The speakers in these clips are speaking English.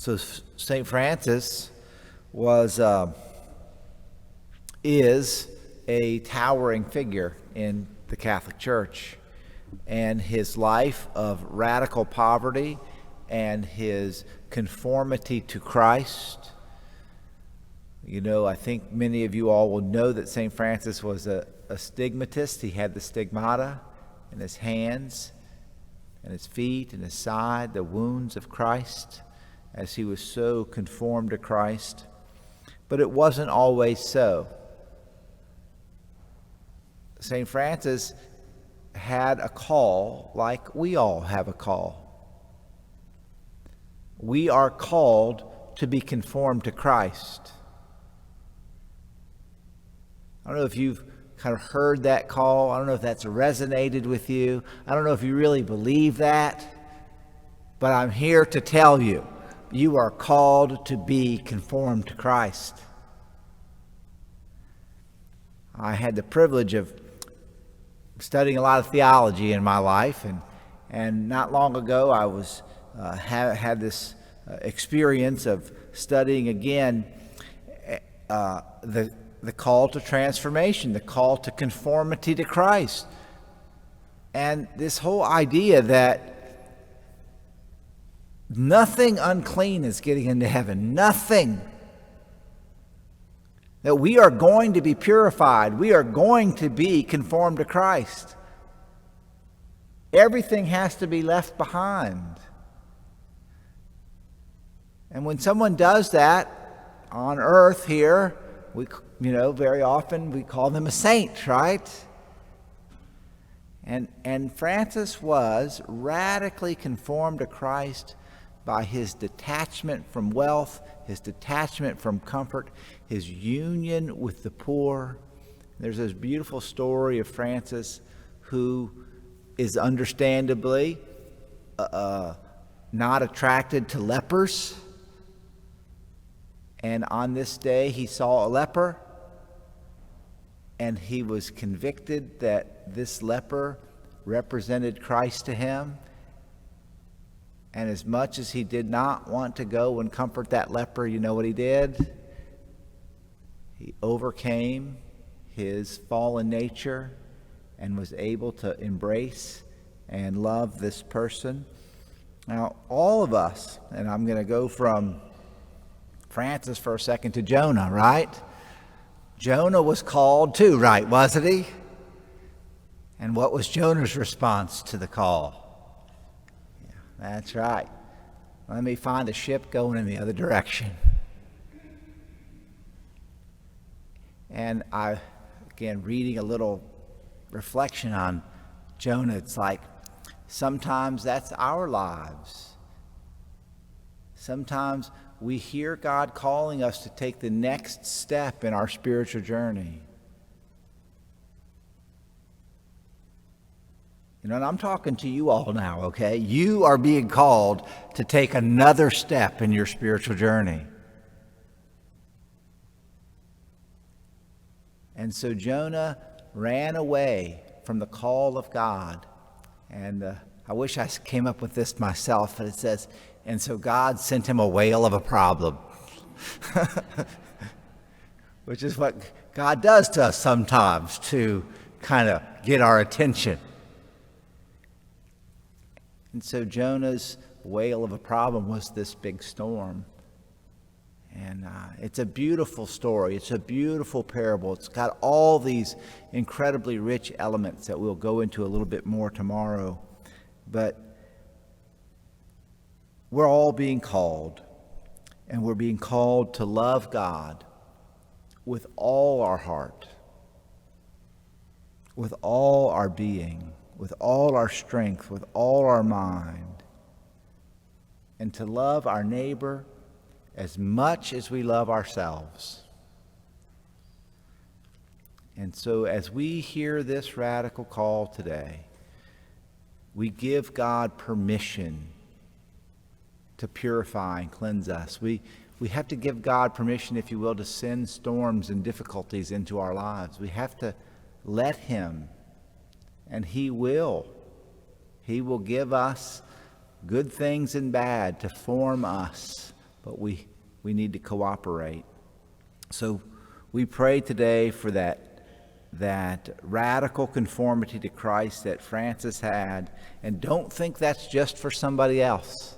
So St. Francis is a towering figure in the Catholic Church, and his life of radical poverty and his conformity to Christ. I think many of you all will know that St. Francis was a stigmatist. He had the stigmata in his hands and his feet and his side, the wounds of Christ, as he was so conformed to Christ. But it wasn't always so. St. Francis had a call like we all have a call. We are called to be conformed to Christ. I don't know if you've kind of heard that call. I don't know if that's resonated with you. I don't know if you really believe that. But I'm here to tell you, you are called to be conformed to Christ. I had the privilege of studying a lot of theology in my life, and not long ago I was had this experience of studying again the call to transformation, the call to conformity to Christ, and this whole idea that nothing unclean is getting into heaven, nothing. That we are going to be purified. We are going to be conformed to Christ. Everything has to be left behind. And when someone does that on earth here, very often we call them a saint, right? And Francis was radically conformed to Christ by his detachment from wealth, his detachment from comfort, his union with the poor. There's this beautiful story of Francis, who is understandably not attracted to lepers. And on this day he saw a leper, and he was convicted that this leper represented Christ to him. And as much as he did not want to go and comfort that leper, you know what he did? He overcame his fallen nature and was able to embrace and love this person. Now, all of us, and I'm going to go from Francis for a second to Jonah, right? Jonah was called too, right, wasn't he? And what was Jonah's response to the call? That's right. Let me find a ship going in the other direction. And again, reading a little reflection on Jonah, it's like sometimes that's our lives. Sometimes we hear God calling us to take the next step in our spiritual journey. And I'm talking to you all now, okay? You are being called to take another step in your spiritual journey. And so Jonah ran away from the call of God. And I wish I came up with this myself, but it says, and so God sent him a whale of a problem. Which is what God does to us sometimes to kind of get our attention. And so Jonah's whale of a problem was this big storm. And it's a beautiful story. It's a beautiful parable. It's got all these incredibly rich elements that we'll go into a little bit more tomorrow. But we're all being called, and we're being called to love God with all our heart, with all our being, with all our strength, with all our mind, and to love our neighbor as much as we love ourselves. And so as we hear this radical call today, we give God permission to purify and cleanse us. We have to give God permission, if you will, to send storms and difficulties into our lives. We have to let him, and he will. He will give us good things and bad to form us, but we need to cooperate. So we pray today for that radical conformity to Christ that Francis had, and don't think that's just for somebody else.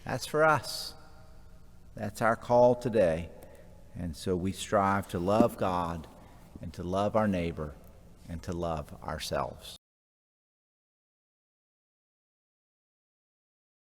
That's for us. That's our call today. And so we strive to love God and to love our neighbor and to love ourselves.